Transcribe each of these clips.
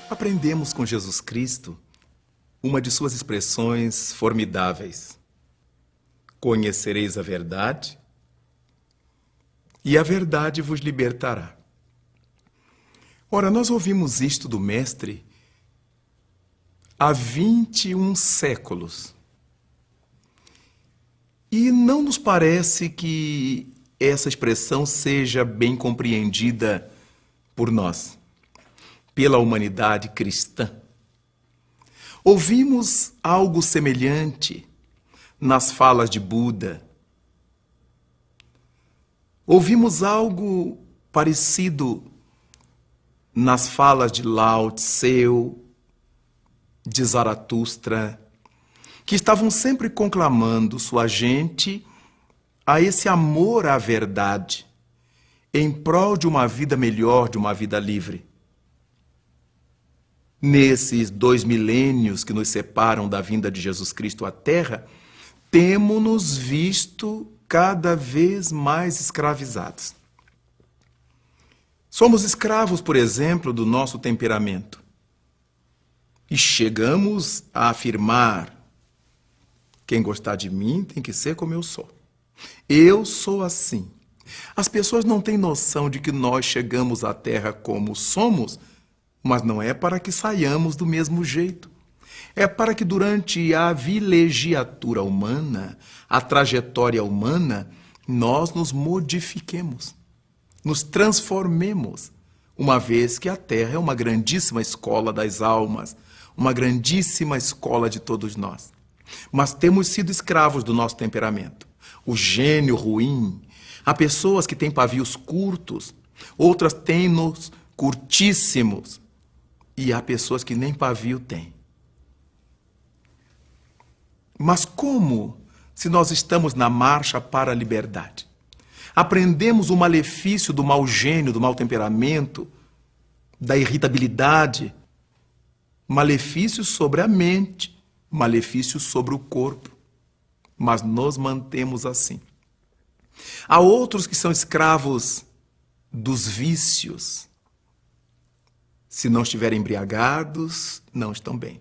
Aprendemos com Jesus Cristo uma de suas expressões formidáveis. Conhecereis a verdade, e a verdade vos libertará. Ora, nós ouvimos isto do Mestre há 21 séculos. E não nos parece que essa expressão seja bem compreendida por nós, pela humanidade cristã. Ouvimos algo semelhante nas falas de Buda. Ouvimos algo parecido nas falas de Lao Tseu, de Zaratustra, que estavam sempre conclamando sua gente a esse amor à verdade, em prol de uma vida melhor, de uma vida livre. Nesses 2 milênios que nos separam da vinda de Jesus Cristo à Terra, temos-nos visto cada vez mais escravizados. Somos escravos, por exemplo, do nosso temperamento. E chegamos a afirmar: quem gostar de mim tem que ser como eu sou. Eu sou assim. As pessoas não têm noção de que nós chegamos à Terra como somos, mas não é para que saiamos do mesmo jeito. É para que durante a vilegiatura humana, a trajetória humana, nós nos modifiquemos, nos transformemos, uma vez que a Terra é uma grandíssima escola das almas, uma grandíssima escola de todos nós. Mas temos sido escravos do nosso temperamento. O gênio ruim. Há pessoas que têm pavios curtos, outras têm-nos curtíssimos. E há pessoas que nem pavio têm. Mas como, se nós estamos na marcha para a liberdade, aprendemos o malefício do mau gênio, do mau temperamento, da irritabilidade, malefícios sobre a mente, malefícios sobre o corpo, mas nos mantemos assim. Há outros que são escravos dos vícios. Se não estiverem embriagados, não estão bem.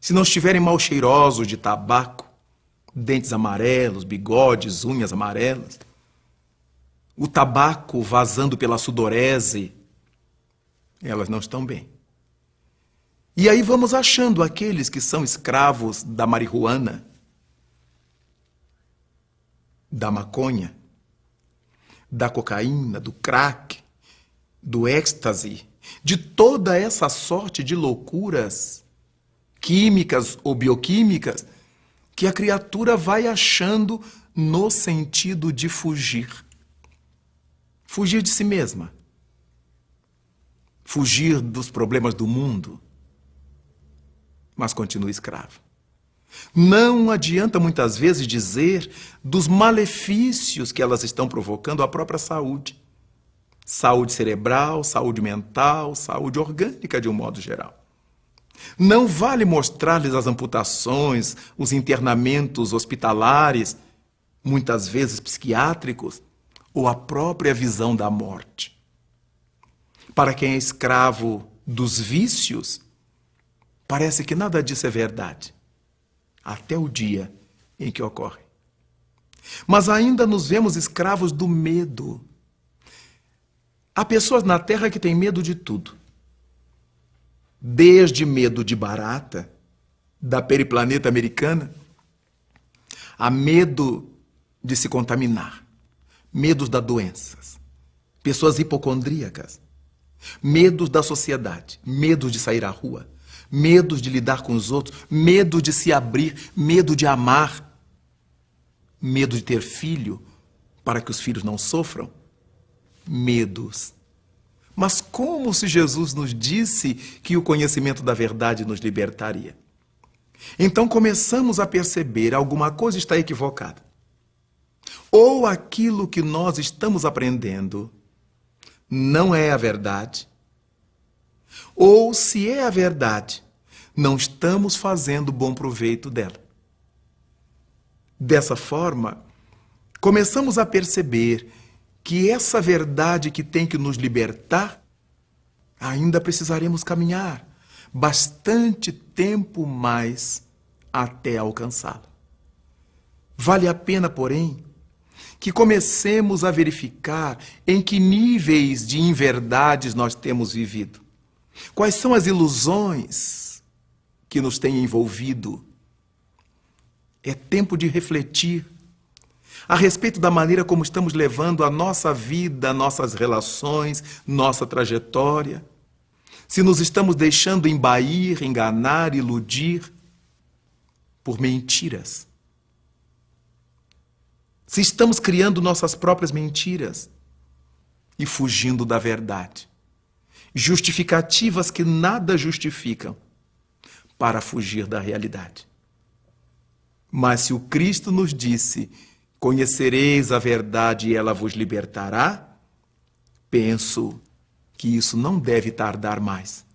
Se não estiverem mal cheirosos de tabaco, dentes amarelos, bigodes, unhas amarelas, o tabaco vazando pela sudorese, elas não estão bem. E aí vamos achando aqueles que são escravos da marihuana, da maconha, da cocaína, do crack, do êxtase, de toda essa sorte de loucuras químicas ou bioquímicas que a criatura vai achando no sentido de fugir. Fugir de si mesma. Fugir dos problemas do mundo. Mas continua escravo. Não adianta muitas vezes dizer dos malefícios que elas estão provocando à própria saúde. Saúde cerebral, saúde mental, saúde orgânica de um modo geral. Não vale mostrar-lhes as amputações, os internamentos hospitalares, muitas vezes psiquiátricos, ou a própria visão da morte. Para quem é escravo dos vícios, parece que nada disso é verdade, até o dia em que ocorre. Mas ainda nos vemos escravos do medo. Há pessoas na Terra que têm medo de tudo. Desde medo de barata, da periplaneta americana, a medo de se contaminar, medos das doenças, pessoas hipocondríacas, medos da sociedade, medos de sair à rua, medos de lidar com os outros, medo de se abrir, medo de amar, medo de ter filho para que os filhos não sofram. medos. Mas como se Jesus nos disse que o conhecimento da verdade nos libertaria? Então começamos a perceber alguma coisa está equivocada. Ou aquilo que nós estamos aprendendo não é a verdade, ou se é a verdade, não estamos fazendo bom proveito dela. Dessa forma, começamos a perceber que essa verdade que tem que nos libertar, ainda precisaremos caminhar bastante tempo mais até alcançá-la. Vale a pena, porém, que comecemos a verificar em que níveis de inverdades nós temos vivido. Quais são as ilusões que nos têm envolvido? É tempo de refletir a respeito da maneira como estamos levando a nossa vida, nossas relações, nossa trajetória. Se nos estamos deixando embair, enganar, iludir por mentiras. Se estamos criando nossas próprias mentiras e fugindo da verdade. Justificativas que nada justificam para fugir da realidade. Mas se o Cristo nos disse: conhecereis a verdade e ela vos libertará, penso que isso não deve tardar mais.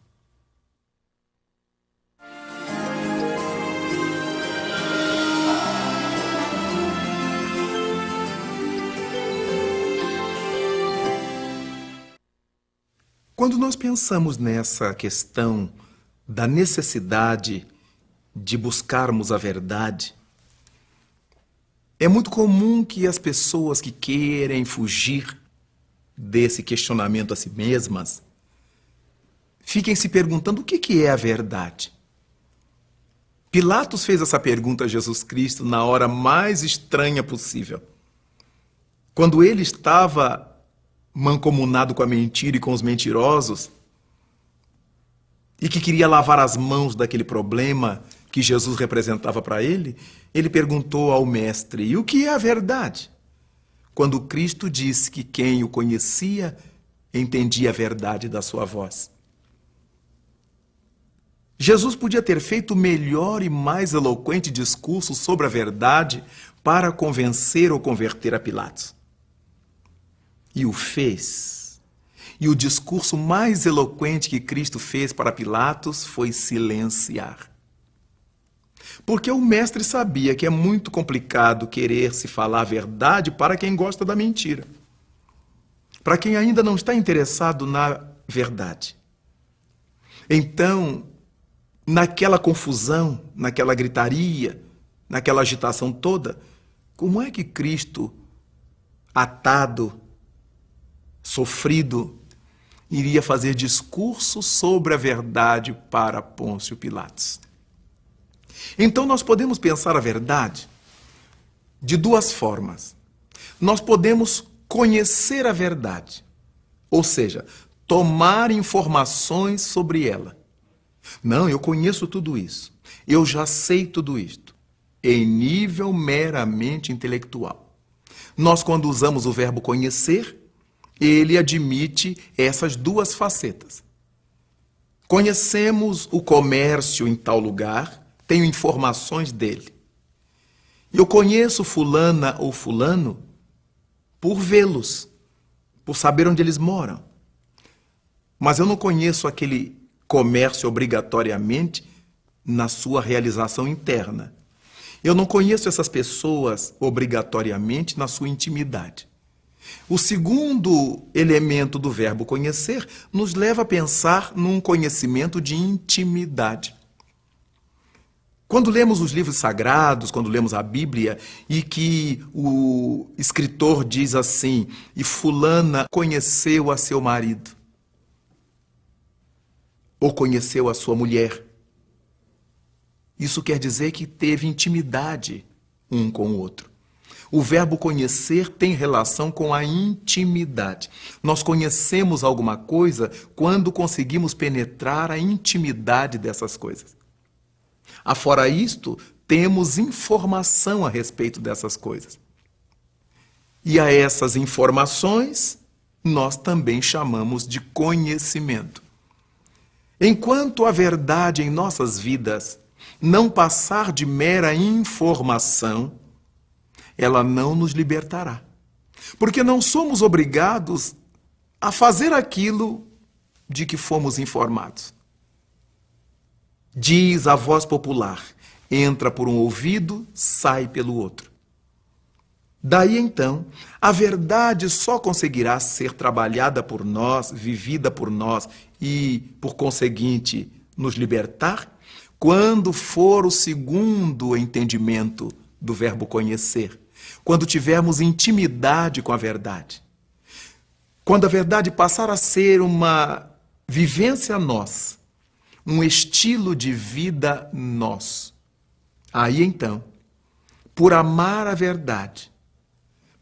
Quando nós pensamos nessa questão da necessidade de buscarmos a verdade, é muito comum que as pessoas que querem fugir desse questionamento a si mesmas fiquem se perguntando o que é a verdade. Pilatos fez essa pergunta a Jesus Cristo na hora mais estranha possível. Quando ele estava mancomunado com a mentira e com os mentirosos, e que queria lavar as mãos daquele problema que Jesus representava para ele, ele perguntou ao mestre: e o que é a verdade? Quando Cristo disse que quem o conhecia entendia a verdade da sua voz. Jesus podia ter feito o melhor e mais eloquente discurso sobre a verdade para convencer ou converter a Pilatos. E o fez. E o discurso mais eloquente que Cristo fez para Pilatos foi silenciar. Porque o mestre sabia que é muito complicado querer se falar a verdade para quem gosta da mentira. Para quem ainda não está interessado na verdade. Então, naquela confusão, naquela gritaria, naquela agitação toda, como é que Cristo, atado, sofrido, iria fazer discurso sobre a verdade para Pôncio Pilatos? Então nós podemos pensar a verdade de duas formas. Nós podemos conhecer a verdade, ou seja, tomar informações sobre ela. Não, eu conheço tudo isso, eu já sei tudo isto, em nível meramente intelectual. Nós, quando usamos o verbo conhecer, ele admite essas duas facetas. Conhecemos o comércio em tal lugar, tenho informações dele. Eu conheço fulana ou fulano por vê-los, por saber onde eles moram. Mas eu não conheço aquele comércio obrigatoriamente na sua realização interna. Eu não conheço essas pessoas obrigatoriamente na sua intimidade. O segundo elemento do verbo conhecer nos leva a pensar num conhecimento de intimidade. Quando lemos os livros sagrados, quando lemos a Bíblia, e que o escritor diz assim: e fulana conheceu a seu marido, ou conheceu a sua mulher. Isso quer dizer que teve intimidade um com o outro. O verbo conhecer tem relação com a intimidade. Nós conhecemos alguma coisa quando conseguimos penetrar a intimidade dessas coisas. Afora isto, temos informação a respeito dessas coisas. E a essas informações, nós também chamamos de conhecimento. Enquanto a verdade em nossas vidas não passar de mera informação, ela não nos libertará. Porque não somos obrigados a fazer aquilo de que fomos informados. Diz a voz popular: entra por um ouvido, sai pelo outro. Daí então, a verdade só conseguirá ser trabalhada por nós, vivida por nós e, por conseguinte, nos libertar, quando for o segundo entendimento do verbo conhecer, quando tivermos intimidade com a verdade. Quando a verdade passar a ser uma vivência nossa, um estilo de vida nosso. Aí então, por amar a verdade,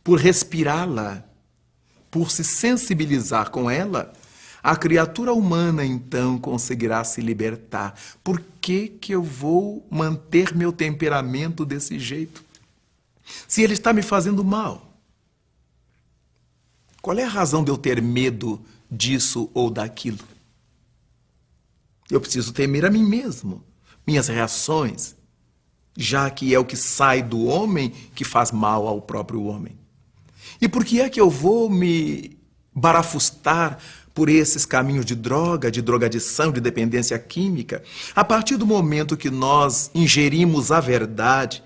por respirá-la, por se sensibilizar com ela, a criatura humana então conseguirá se libertar. Por que eu vou manter meu temperamento desse jeito? Se ele está me fazendo mal? Qual é a razão de eu ter medo disso ou daquilo? Eu preciso temer a mim mesmo, minhas reações, já que é o que sai do homem que faz mal ao próprio homem. E por que é que eu vou me barafustar por esses caminhos de droga, de drogadição, de dependência química? A partir do momento que nós ingerimos a verdade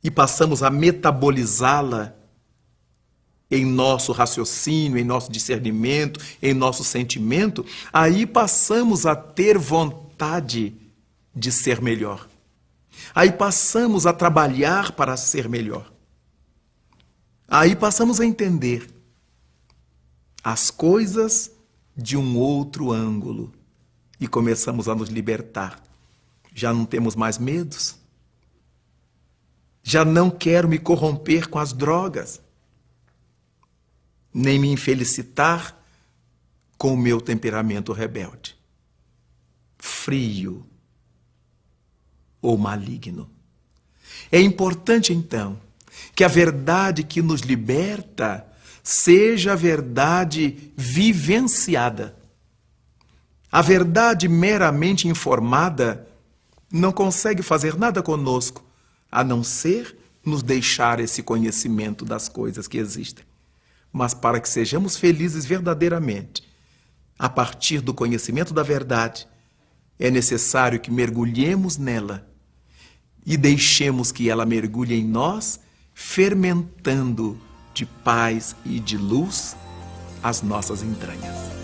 e passamos a metabolizá-la em nosso raciocínio, em nosso discernimento, em nosso sentimento, aí passamos a ter vontade de ser melhor. Aí passamos a trabalhar para ser melhor. Aí passamos a entender as coisas de um outro ângulo e começamos a nos libertar. Já não temos mais medos. Já não quero me corromper com as drogas, nem me infelicitar com o meu temperamento rebelde, frio ou maligno. É importante, então, que a verdade que nos liberta seja a verdade vivenciada. A verdade meramente informada não consegue fazer nada conosco, a não ser nos deixar esse conhecimento das coisas que existem. Mas para que sejamos felizes verdadeiramente, a partir do conhecimento da verdade, é necessário que mergulhemos nela e deixemos que ela mergulhe em nós, fermentando de paz e de luz as nossas entranhas.